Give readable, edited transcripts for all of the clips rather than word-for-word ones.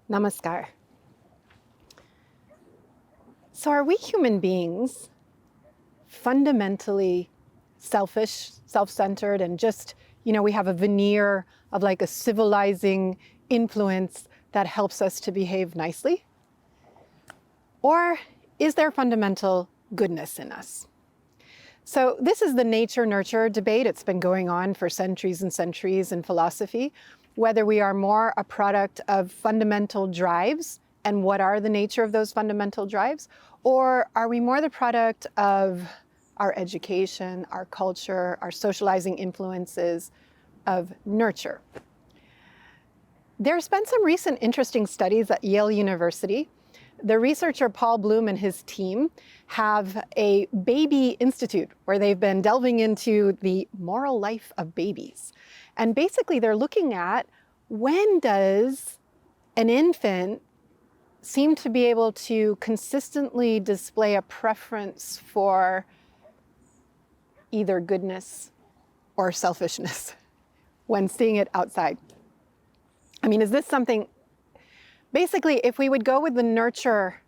Namaskar. So are we human beings fundamentally selfish, self-centered, and just, we have a veneer of like a civilizing influence that helps us to behave nicely? Or is there fundamental goodness in us? So this is the nature-nurture debate. It's been going on for centuries and centuries in philosophy, whether we are more a product of fundamental drives and what are the nature of those fundamental drives, or are we more the product of our education, our culture, our socializing influences of nurture. There's been some recent interesting studies at Yale University. The researcher Paul Bloom and his team have a baby institute where they've been delving into the moral life of babies. And basically they're looking at when does an infant seem to be able to consistently display a preference for either goodness or selfishness when seeing it outside. I mean, is this something, basically, if we would go with the nurture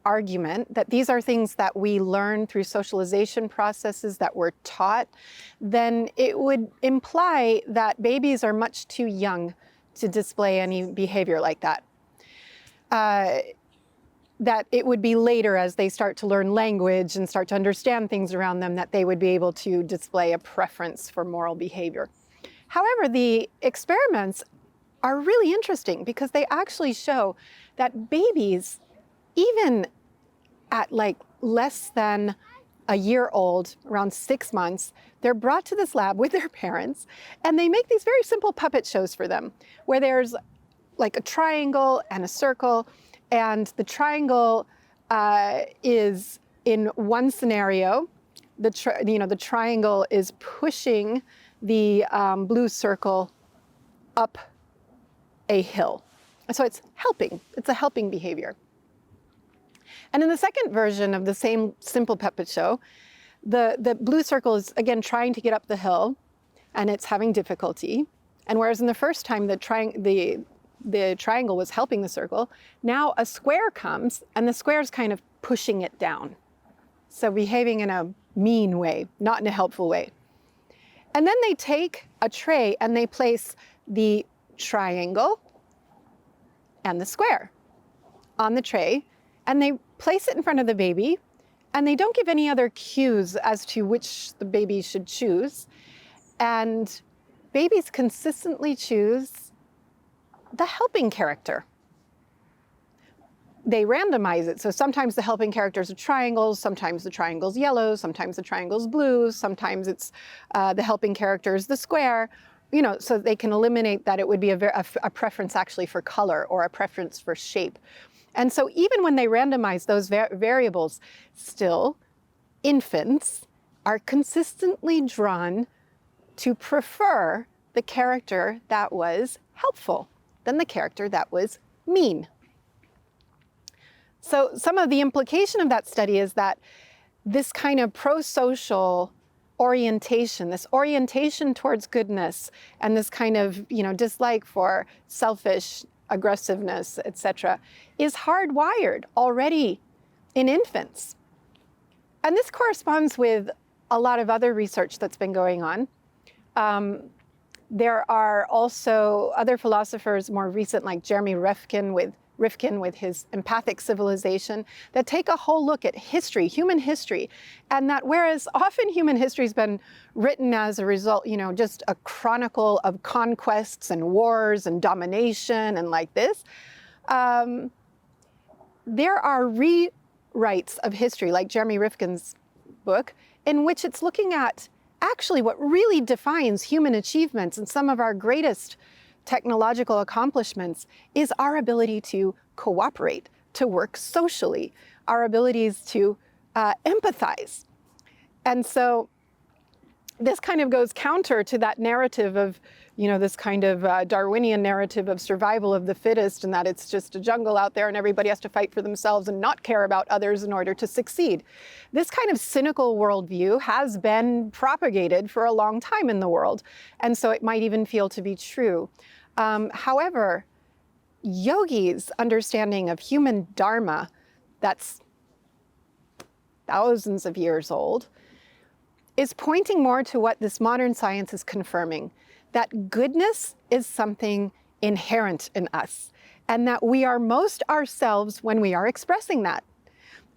argument that these are things that we learn through socialization processes that we're taught, then it would imply that babies are much too young to display any behavior like that. That it would be later as they start to learn language and start to understand things around them that they would be able to display a preference for moral behavior. However, the experiments are really interesting because they actually show that babies, even at like less than a year old, around 6 months, they're brought to this lab with their parents and they make these very simple puppet shows for them where there's like a triangle and a circle, and the triangle is in one scenario, the triangle is pushing the blue circle up a hill. So it's a helping behavior. And in the second version of the same simple puppet show, the blue circle is again trying to get up the hill and it's having difficulty. And whereas in the first time the triangle was helping the circle, now a square comes and the square is kind of pushing it down. So behaving in a mean way, not in a helpful way. And then they take a tray and they place the triangle and the square on the tray, and they place it in front of the baby, and they don't give any other cues as to which the baby should choose. And babies consistently choose the helping character. They randomize it. So sometimes the helping characters are triangles, sometimes the triangle's yellow, sometimes the triangle's blue, sometimes it's the helping character's the square, so they can eliminate that it would be a preference actually for color or a preference for shape. And so even when they randomize those variables, still infants are consistently drawn to prefer the character that was helpful than the character that was mean. So some of the implication of that study is that this kind of pro-social orientation, this orientation towards goodness, and this kind of dislike for selfish aggressiveness, etc., is hardwired already in infants. And this corresponds with a lot of other research that's been going on. There are also other philosophers more recent, like Jeremy Rifkin with his Empathic Civilization, that take a whole look at history, human history, and that whereas often human history has been written as a result, just a chronicle of conquests and wars and domination and like this, there are rewrites of history, like Jeremy Rifkin's book, in which it's looking at actually what really defines human achievements and some of our greatest technological accomplishments is our ability to cooperate, to work socially, our abilities to empathize. And so this kind of goes counter to that narrative of, this kind of Darwinian narrative of survival of the fittest, and that it's just a jungle out there and everybody has to fight for themselves and not care about others in order to succeed. This kind of cynical worldview has been propagated for a long time in the world, and so it might even feel to be true. However, yogis' understanding of human dharma, that's thousands of years old, is pointing more to what this modern science is confirming, that goodness is something inherent in us, and that we are most ourselves when we are expressing that.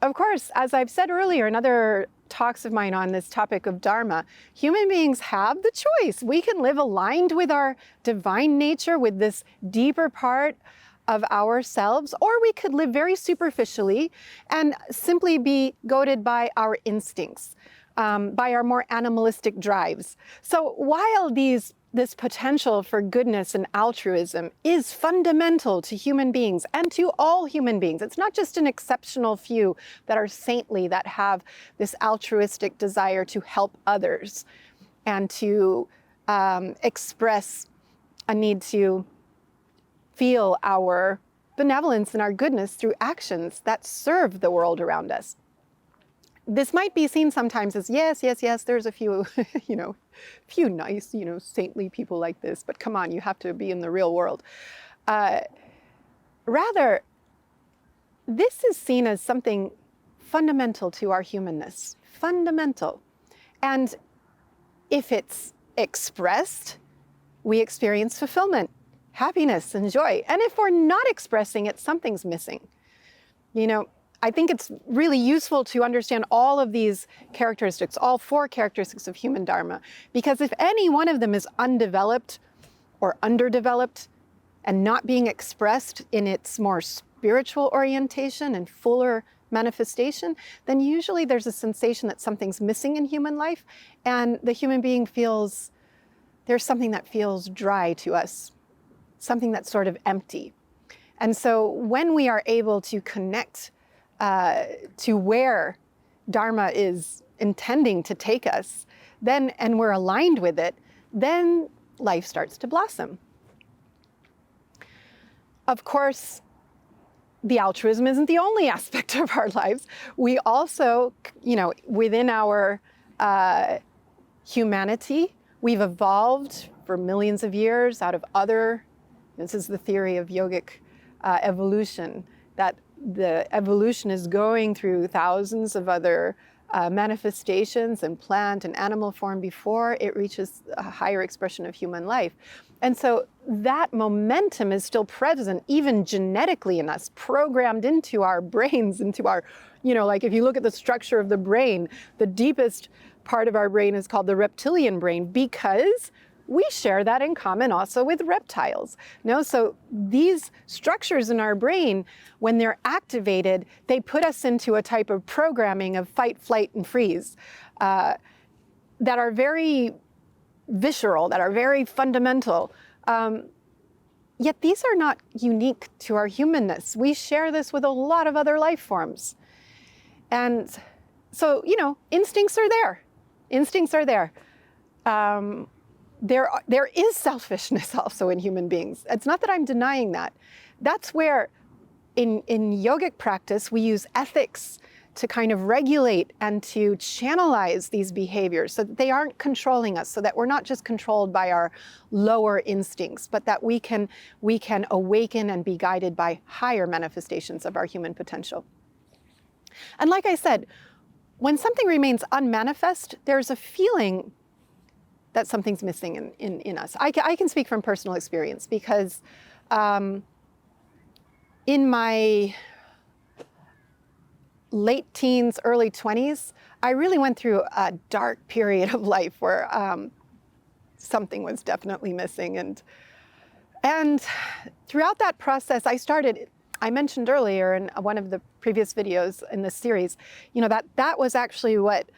Of course, as I've said earlier in other talks of mine on this topic of Dharma, human beings have the choice. We can live aligned with our divine nature, with this deeper part of ourselves, or we could live very superficially and simply be goaded by our instincts, by our more animalistic drives. So while this potential for goodness and altruism is fundamental to human beings and to all human beings, it's not just an exceptional few that are saintly, that have this altruistic desire to help others and to express a need to feel our benevolence and our goodness through actions that serve the world around us. This might be seen sometimes as, yes, there's a few, few nice, saintly people like this, but come on, you have to be in the real world. Rather, this is seen as something fundamental to our humanness, fundamental. And if it's expressed, we experience fulfillment, happiness, and joy. And if we're not expressing it, something's missing. I think it's really useful to understand all of these characteristics, all 4 characteristics of human dharma, because if any one of them is undeveloped or underdeveloped and not being expressed in its more spiritual orientation and fuller manifestation, then usually there's a sensation that something's missing in human life, and the human being feels there's something that feels dry to us, something that's sort of empty. And so when we are able to connect to where Dharma is intending to take us, and we're aligned with it, then life starts to blossom. Of course, the altruism isn't the only aspect of our lives. We also, within our humanity, we've evolved for millions of years out of this is the theory of yogic evolution, that the evolution is going through thousands of other manifestations in plant and animal form before it reaches a higher expression of human life. And so that momentum is still present, even genetically in us, programmed into our brains, into our, like if you look at the structure of the brain, the deepest part of our brain is called the reptilian brain, because we share that in common also with reptiles. So these structures in our brain, when they're activated, they put us into a type of programming of fight, flight, and freeze that are very visceral, that are very fundamental. Yet these are not unique to our humanness. We share this with a lot of other life forms. And so, instincts are there. Instincts are there. There is selfishness also in human beings. It's not that I'm denying that. That's where in yogic practice, we use ethics to kind of regulate and to channelize these behaviors so that they aren't controlling us, so that we're not just controlled by our lower instincts, but that we can awaken and be guided by higher manifestations of our human potential. And like I said, when something remains unmanifest, there's a feeling that something's missing in us. I can speak from personal experience because in my late teens, early 20s, I really went through a dark period of life where something was definitely missing. And throughout that process, I mentioned earlier in one of the previous videos in this series, that was actually what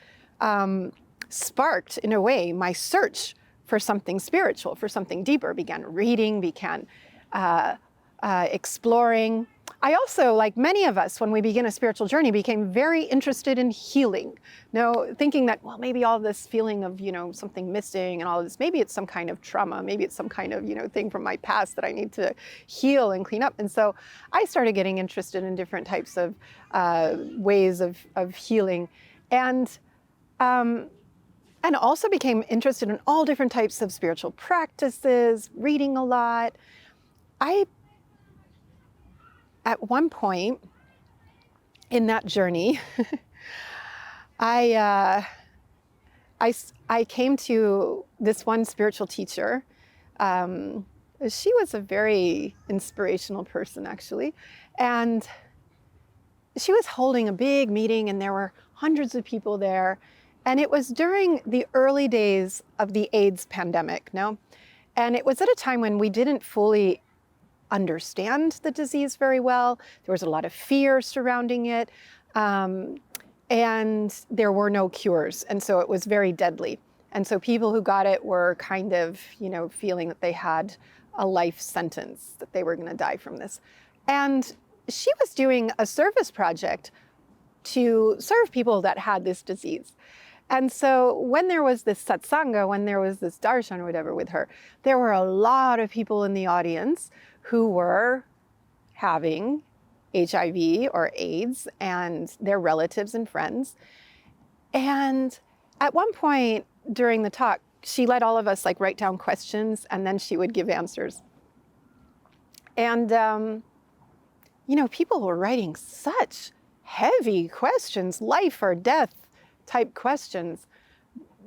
sparked, in a way, my search for something spiritual, for something deeper. Began reading, began exploring. I also, like many of us, when we begin a spiritual journey, became very interested in healing. Thinking that, well, maybe all this feeling of, something missing and all of this, maybe it's some kind of trauma, maybe it's some kind of, thing from my past that I need to heal and clean up. And so I started getting interested in different types of ways of healing. And also became interested in all different types of spiritual practices, reading a lot. I at one point in that journey, I came to this one spiritual teacher. She was a very inspirational person, actually. And she was holding a big meeting, and there were hundreds of people there. And it was during the early days of the AIDS pandemic, no? And it was at a time when we didn't fully understand the disease very well. There was a lot of fear surrounding it. And there were no cures. And so it was very deadly. And so people who got it were kind of, feeling that they had a life sentence, that they were going to die from this. And she was doing a service project to serve people that had this disease. And so when there was this satsanga, when there was this darshan or whatever with her, there were a lot of people in the audience who were having HIV or AIDS, and their relatives and friends. And at one point during the talk, she let all of us write down questions, and then she would give answers. And, people were writing such heavy questions, life or death type questions.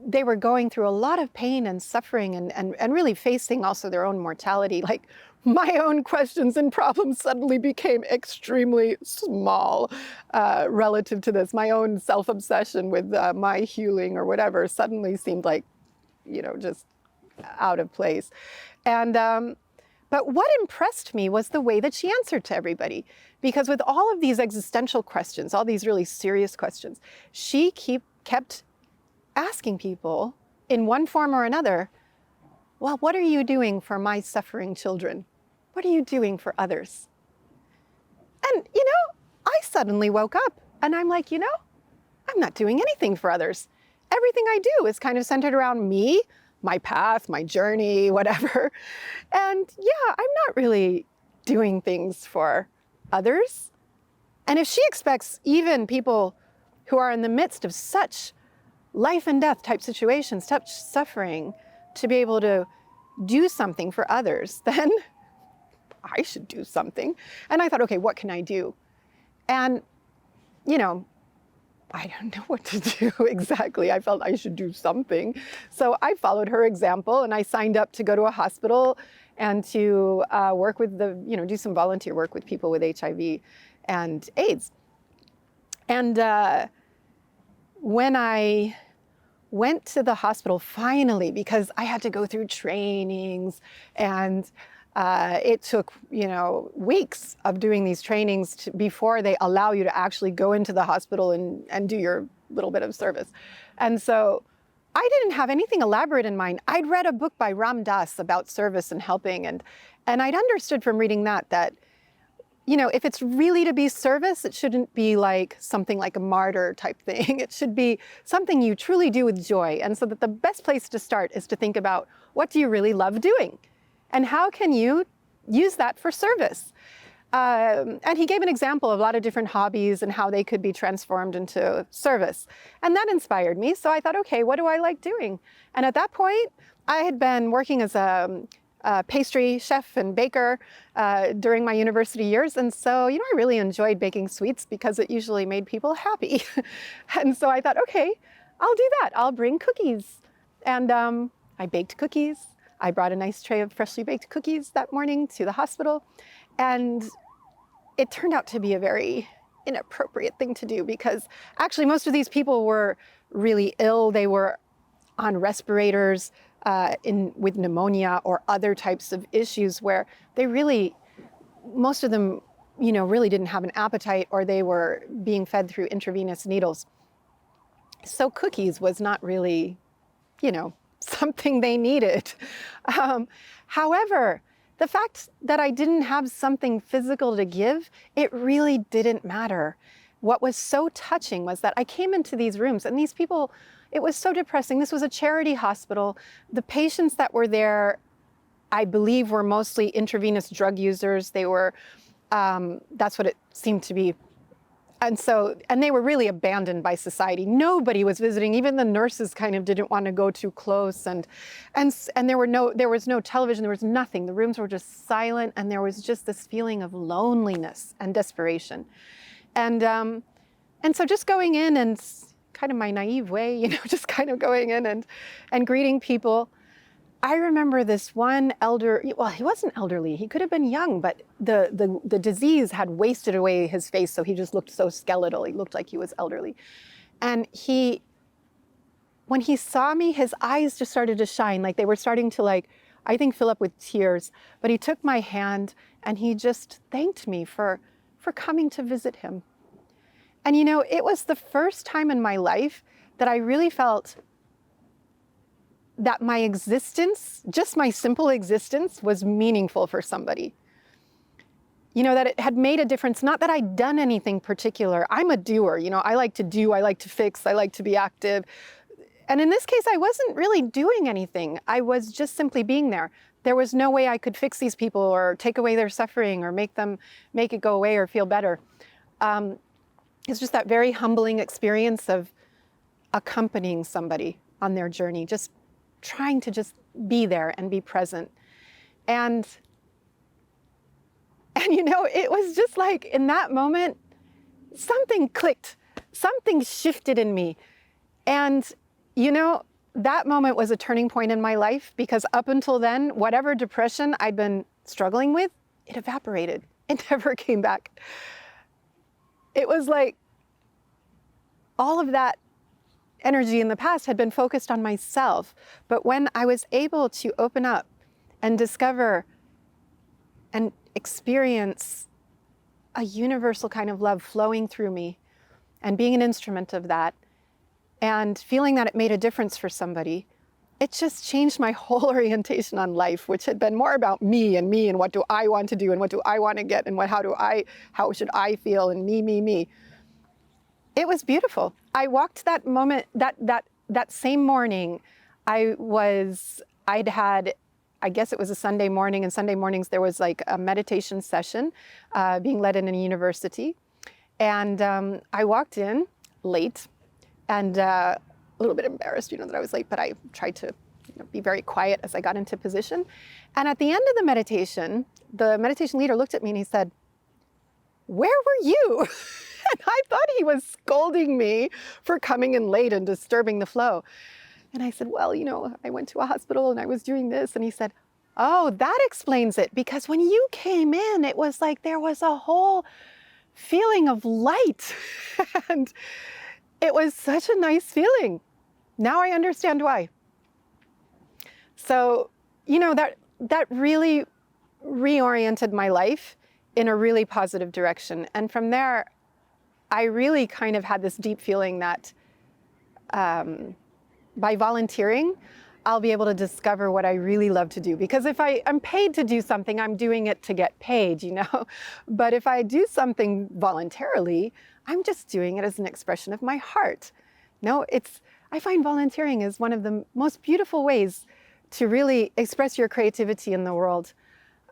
They were going through a lot of pain and suffering and really facing also their own mortality. Like, my own questions and problems suddenly became extremely small relative to this. My own self-obsession with my healing or whatever suddenly seemed like, just out of place. And but what impressed me was the way that she answered to everybody. Because with all of these existential questions, all these really serious questions, she kept asking people in one form or another, well, what are you doing for my suffering children? What are you doing for others? And, I suddenly woke up and I'm like, I'm not doing anything for others. Everything I do is kind of centered around me, my path, my journey, whatever. And yeah, I'm not really doing things for others. And if she expects even people who are in the midst of such life and death type situations, such suffering, to be able to do something for others, then I should do something. And I thought, okay, what can I do? And, I don't know what to do exactly. I felt I should do something. So I followed her example, and I signed up to go to a hospital and to work with do some volunteer work with people with HIV and AIDS. And when I went to the hospital finally, because I had to go through trainings, and it took, weeks of doing these trainings before they allow you to actually go into the hospital and do your little bit of service. And so I didn't have anything elaborate in mind. I'd read a book by Ram Dass about service and helping, and I'd understood from reading that, if it's really to be service, it shouldn't be like something like a martyr type thing. It should be something you truly do with joy. And so that the best place to start is to think about, what do you really love doing? And how can you use that for service? And he gave an example of a lot of different hobbies and how they could be transformed into service. And that inspired me. So I thought, okay, what do I like doing? And at that point, I had been working as a pastry chef and baker during my university years. And so, I really enjoyed baking sweets because it usually made people happy. And so I thought, okay, I'll do that. I'll bring cookies. And I baked cookies. I brought a nice tray of freshly baked cookies that morning to the hospital. And it turned out to be a very inappropriate thing to do, because actually most of these people were really ill. They were on respirators with pneumonia or other types of issues where they really, most of them, really didn't have an appetite, or they were being fed through intravenous needles. So cookies was not really, something they needed. However, the fact that I didn't have something physical to give, it really didn't matter. What was so touching was that I came into these rooms, and these people, it was so depressing. This was a charity hospital. The patients that were there, I believe, were mostly intravenous drug users. They were, that's what it seemed to be And they were really abandoned by society. Nobody was visiting. Even the nurses kind of didn't want to go too close. And there was no television. There was nothing. The rooms were just silent, and there was just this feeling of loneliness and desperation. And so just going in and kind of my naive way, just kind of going in and greeting people. I remember this one elder, well, he wasn't elderly, he could have been young, but the disease had wasted away his face, so he just looked so skeletal. He looked like he was elderly. And when he saw me, his eyes just started to shine, like they were starting to I think fill up with tears. But he took my hand and he just thanked me for coming to visit him. And it was the first time in my life that I really felt that my existence, just my simple existence, was meaningful for somebody. That it had made a difference. Not that I'd done anything particular. I'm a doer. I like to do, I like to fix, I like to be active. And in this case, I wasn't really doing anything. I was just simply being there. There was no way I could fix these people or take away their suffering or make it go away or feel better. It's just that very humbling experience of accompanying somebody on their journey, just trying to just be there and be present. And it was just like in that moment, something clicked, something shifted in me. And, that moment was a turning point in my life, because up until then, whatever depression I'd been struggling with, it evaporated. It never came back. It was like all of that energy in the past had been focused on myself. But when I was able to open up and discover and experience a universal kind of love flowing through me and being an instrument of that and feeling that it made a difference for somebody, it just changed my whole orientation on life, which had been more about me and what do I want to do and what do I want to get and how should I feel and me. It was beautiful. I walked that moment, that same morning, I'd had, I guess it was a Sunday morning, and Sunday mornings there was like a meditation session being led in a university. And I walked in late and a little bit embarrassed, that I was late, but I tried to be very quiet as I got into position. And at the end of the meditation leader looked at me and he said, "Where were you?" And I thought he was scolding me for coming in late and disturbing the flow. And I said, "Well, I went to a hospital and I was doing this." And he said, "Oh, that explains it. Because when you came in, it was like there was a whole feeling of light." And it was such a nice feeling. Now I understand why. So, that really reoriented my life in a really positive direction. And from there, I really kind of had this deep feeling that by volunteering, I'll be able to discover what I really love to do. Because if I'm paid to do something, I'm doing it to get paid, But if I do something voluntarily, I'm just doing it as an expression of my heart. I find volunteering is one of the most beautiful ways to really express your creativity in the world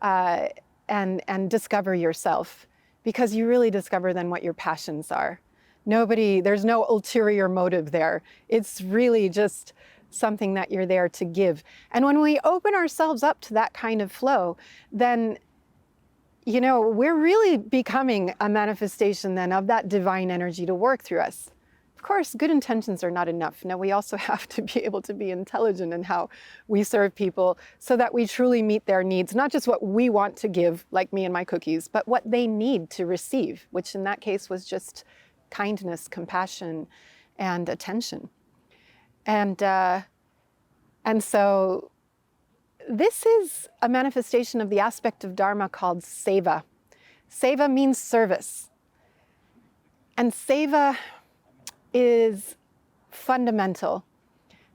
and discover yourself, because you really discover then what your passions are. There's no ulterior motive there. It's really just something that you're there to give. And when we open ourselves up to that kind of flow, then, we're really becoming a manifestation then of that divine energy to work through us. Of course, good intentions are not enough. No, we also have to be able to be intelligent in how we serve people so that we truly meet their needs, not just what we want to give, like me and my cookies, but what they need to receive, which in that case was just kindness, compassion, and attention. And so this is a manifestation of the aspect of Dharma called Seva. Seva means service. And Seva is fundamental.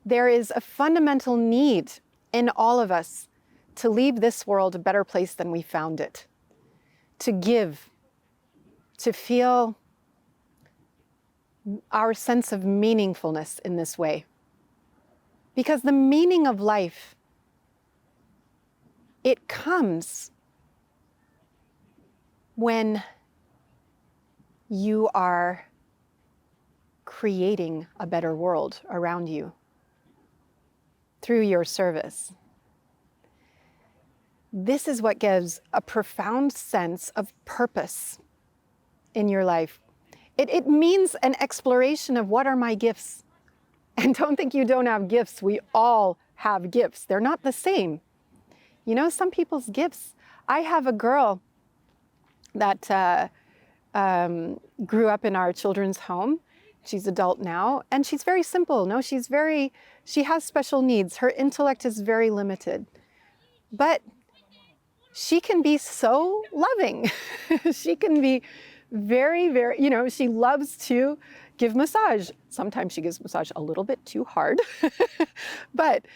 There is a fundamental need in all of us to leave this world a better place than we found it, to give, to feel our sense of meaningfulness in this way. Because the meaning of life, it comes when you are creating a better world around you through your service. This is what gives a profound sense of purpose in your life. It means an exploration of what are my gifts. And don't think you don't have gifts. We all have gifts. They're not the same. You know, some people's gifts. I have a girl that grew up in our children's home. She's adult now, and she's very simple. No, she has special needs. Her intellect is very limited. But she can be so loving. She can be very, very, you know, she loves to give massage. Sometimes she gives massage a little bit too hard. But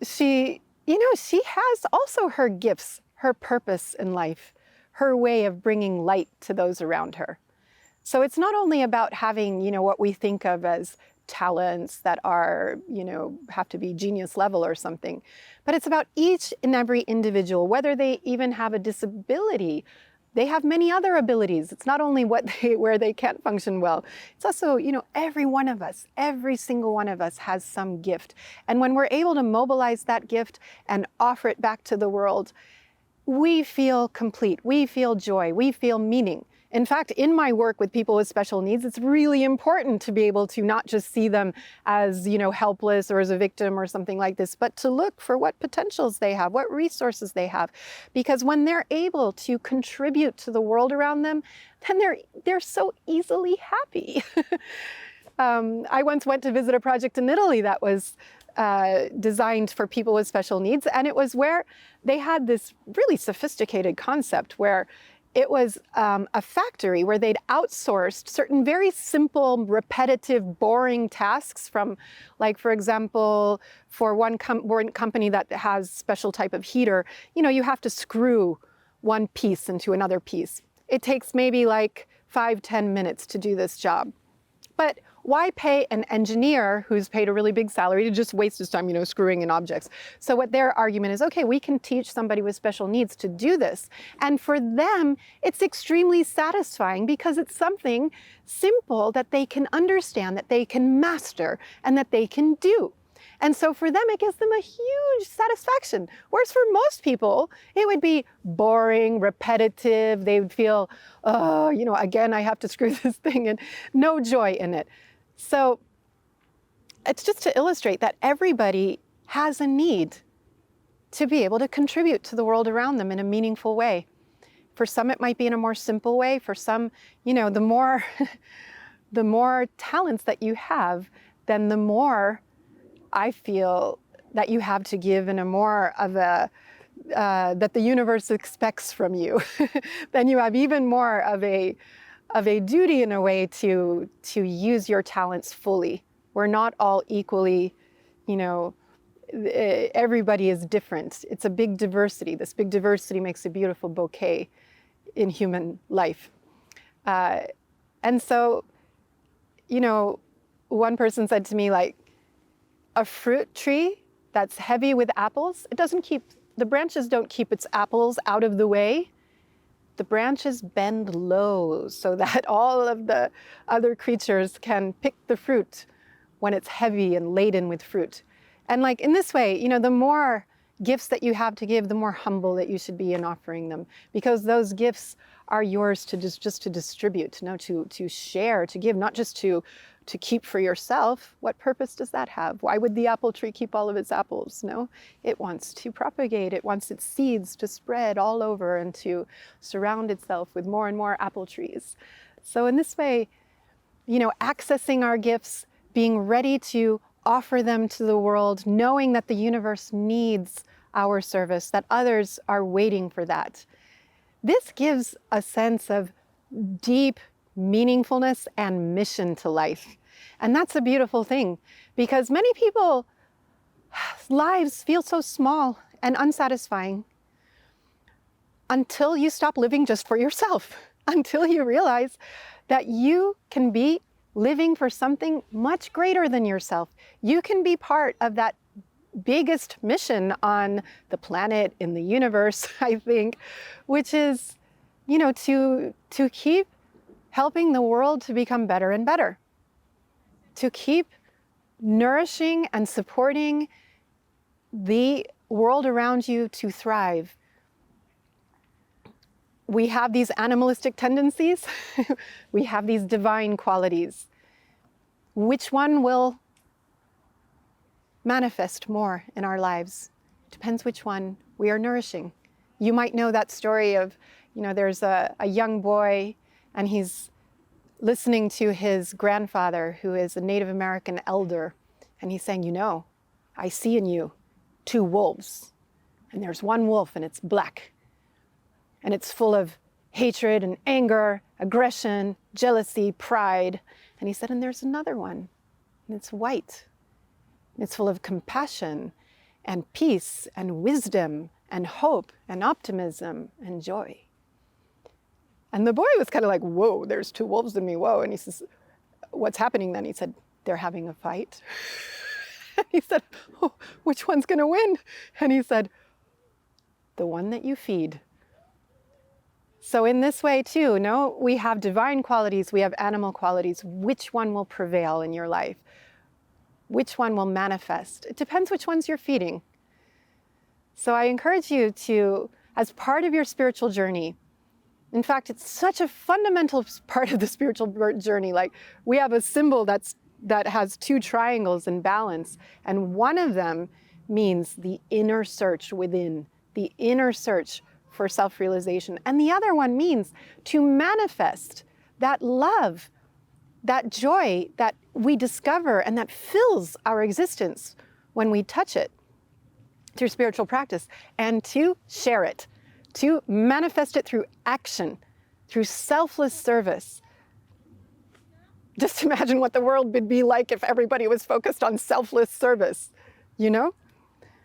she, you know, she has also her gifts, her purpose in life, her way of bringing light to those around her. So it's not only about having, you know, what we think of as talents that are, you know, have to be genius level or something, but it's about each and every individual, whether they even have a disability. They have many other abilities. It's not only where they can't function well. It's also, you know, every one of us, every single one of us has some gift. And when we're able to mobilize that gift and offer it back to the world, we feel complete, we feel joy, we feel meaning. In fact, in my work with people with special needs, it's really important to be able to not just see them as, you know, helpless or as a victim or something like this, but to look for what potentials they have, what resources they have. Because when they're able to contribute to the world around them, then they're so easily happy. I once went to visit a project in Italy that was designed for people with special needs, and it was where they had this really sophisticated concept where it was a factory where they'd outsourced certain very simple, repetitive, boring tasks from, like, for example, for one company that has special type of heater, you know, you have to screw one piece into another piece. It takes maybe like 5-10 minutes to do this job. But why pay an engineer who's paid a really big salary to just waste his time, you know, screwing in objects? So what their argument is, okay, we can teach somebody with special needs to do this. And for them, it's extremely satisfying because it's something simple that they can understand, that they can master, and that they can do. And so for them, it gives them a huge satisfaction. Whereas for most people, it would be boring, repetitive. They would feel, oh, you know, again, I have to screw this thing, and no joy in it. So it's just to illustrate that everybody has a need to be able to contribute to the world around them in a meaningful way. For some, it might be in a more simple way. For some, you know, the more talents that you have, then the more I feel that you have to give in a more of a, that the universe expects from you. Then you have even more of a duty in a way to use your talents fully. We're not all equally, you know, everybody is different. It's a big diversity. This big diversity makes a beautiful bouquet in human life. And so, you know, one person said to me, like, a fruit tree that's heavy with apples, the branches don't keep its apples out of the way. The branches bend low so that all of the other creatures can pick the fruit when it's heavy and laden with fruit. And like in this way, you know, the more gifts that you have to give, the more humble that you should be in offering them, because those gifts are yours to just to distribute, you know, to share, to give, not just to keep for yourself. What purpose does that have? Why would the apple tree keep all of its apples? No, it wants to propagate. It wants its seeds to spread all over and to surround itself with more and more apple trees. So in this way, you know, accessing our gifts, being ready to offer them to the world, knowing that the universe needs our service, that others are waiting for that. This gives a sense of deep meaningfulness and mission to life. And that's a beautiful thing, because many people's lives feel so small and unsatisfying until you stop living just for yourself, until you realize that you can be living for something much greater than yourself. You can be part of that biggest mission on the planet, in the universe, I think, which is, you know, to keep helping the world to become better and better, to keep nourishing and supporting the world around you to thrive. We have these animalistic tendencies. We have these divine qualities. Which one will manifest more in our lives? Depends which one we are nourishing. You might know that story of, there's a young boy and he's listening to his grandfather, who is a Native American elder, and he's saying, I see in you 2 wolves, and there's one wolf and it's black, and it's full of hatred and anger, aggression, jealousy, pride. And he said, and there's another one, and it's white, and it's full of compassion and peace and wisdom and hope and optimism and joy. And the boy was kind of like, whoa, there's 2 wolves in me, whoa. And he says, what's happening then? He said, they're having a fight. And he said, oh, which one's going to win? And he said, the one that you feed. So in this way too, we have divine qualities, we have animal qualities. Which one will prevail in your life? Which one will manifest? It depends which ones you're feeding. So I encourage you to, as part of your spiritual journey, in fact, it's such a fundamental part of the spiritual journey. Like, we have a symbol that has 2 triangles in balance, and one of them means the inner search within, the inner search for self-realization. And the other one means to manifest that love, that joy that we discover and that fills our existence when we touch it through spiritual practice, and to share it, to manifest it through action, through selfless service. Just imagine what the world would be like if everybody was focused on selfless service,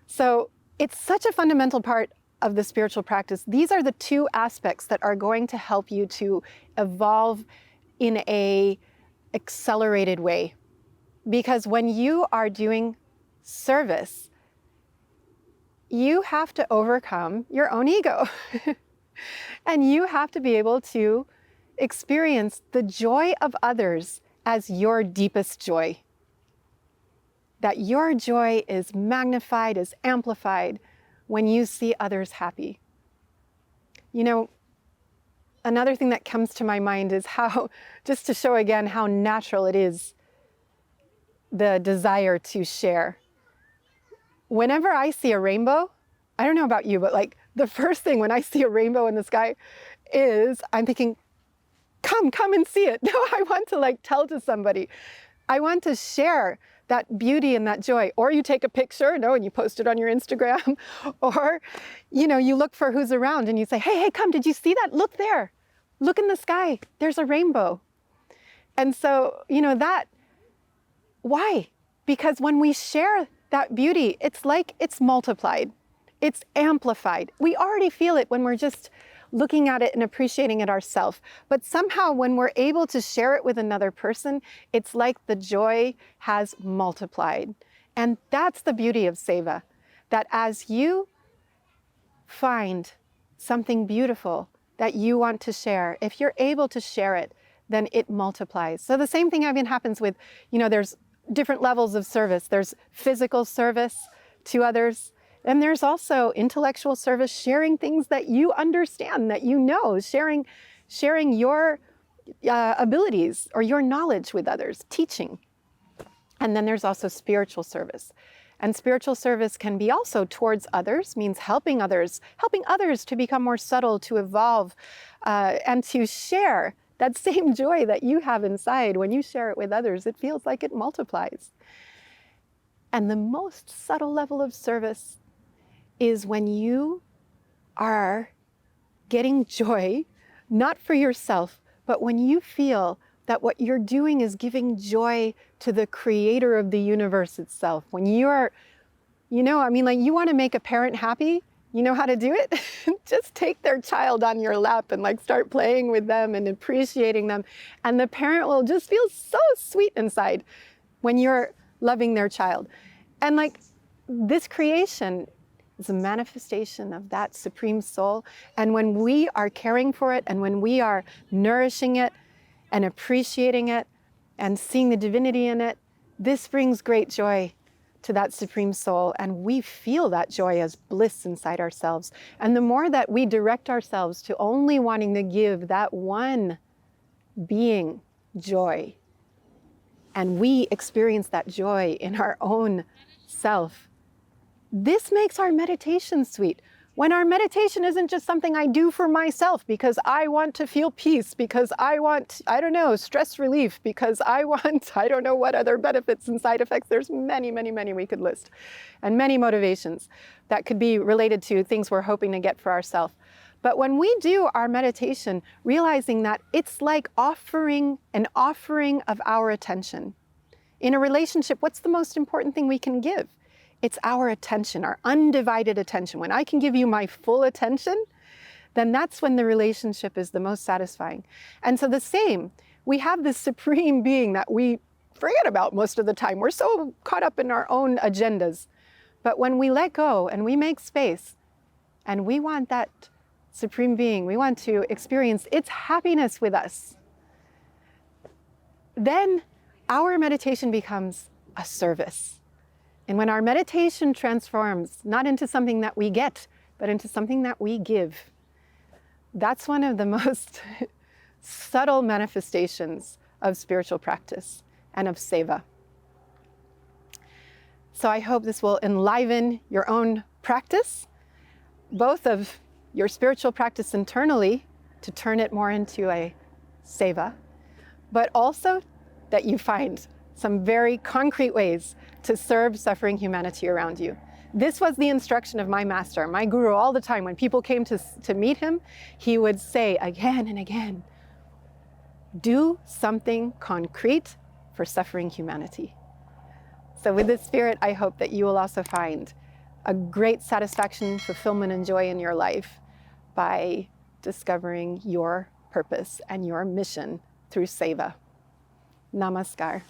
So it's such a fundamental part of the spiritual practice. These are the 2 aspects that are going to help you to evolve in a accelerated way. Because when you are doing service, you have to overcome your own ego. And you have to be able to experience the joy of others as your deepest joy. That your joy is magnified, is amplified when you see others happy. Another thing that comes to my mind is how, just to show again how natural it is, the desire to share. Whenever I see a rainbow, I don't know about you, but like the first thing when I see a rainbow in the sky is I'm thinking, come and see it. No, I want to tell to somebody. I want to share that beauty and that joy. Or you take a picture, and you post it on your Instagram. Or, you look for who's around and you say, hey, come, did you see that? Look there. Look in the sky. There's a rainbow. And so, why? Because when we share that beauty, it's like it's multiplied. It's amplified. We already feel it when we're just looking at it and appreciating it ourselves. But somehow when we're able to share it with another person, it's like the joy has multiplied. And that's the beauty of Seva, that as you find something beautiful that you want to share, if you're able to share it, then it multiplies. So the same thing happens with, there's different levels of service. There's physical service to others. And there's also intellectual service, sharing things that you understand, that sharing your abilities or your knowledge with others, teaching. And then there's also spiritual service. And spiritual service can be also towards others, means helping others to become more subtle, to evolve, and to share that same joy that you have inside. When you share it with others, it feels like it multiplies. And the most subtle level of service is when you are getting joy, not for yourself, but when you feel that what you're doing is giving joy to the creator of the universe itself. When you're, you want to make a parent happy, you know how to do it? Just take their child on your lap and start playing with them and appreciating them. And the parent will just feel so sweet inside when you're loving their child. And this creation is a manifestation of that Supreme Soul. And when we are caring for it and when we are nourishing it, and appreciating it and seeing the divinity in it, this brings great joy to that Supreme Soul, and we feel that joy as bliss inside ourselves. And the more that we direct ourselves to only wanting to give that one being joy, and we experience that joy in our own self, this makes our meditation sweet. When our meditation isn't just something I do for myself because I want to feel peace, because I want, I don't know, stress relief, because I want, I don't know what other benefits and side effects. There's many, many, many we could list, and many motivations that could be related to things we're hoping to get for ourselves. But when we do our meditation, realizing that it's like offering an offering of our attention. In a relationship, what's the most important thing we can give? It's our attention, our undivided attention. When I can give you my full attention, then that's when the relationship is the most satisfying. And so the same, we have this supreme being that we forget about most of the time. We're so caught up in our own agendas. But when we let go and we make space, and we want that supreme being, we want to experience its happiness with us, then our meditation becomes a service. And when our meditation transforms, not into something that we get, but into something that we give, that's one of the most subtle manifestations of spiritual practice and of Seva. So I hope this will enliven your own practice, both of your spiritual practice internally, to turn it more into a Seva, but also that you find some very concrete ways to serve suffering humanity around you. This was the instruction of my master, my guru, all the time. When people came to meet him, he would say again and again, do something concrete for suffering humanity. So with this spirit, I hope that you will also find a great satisfaction, fulfillment, and joy in your life by discovering your purpose and your mission through Seva. Namaskar.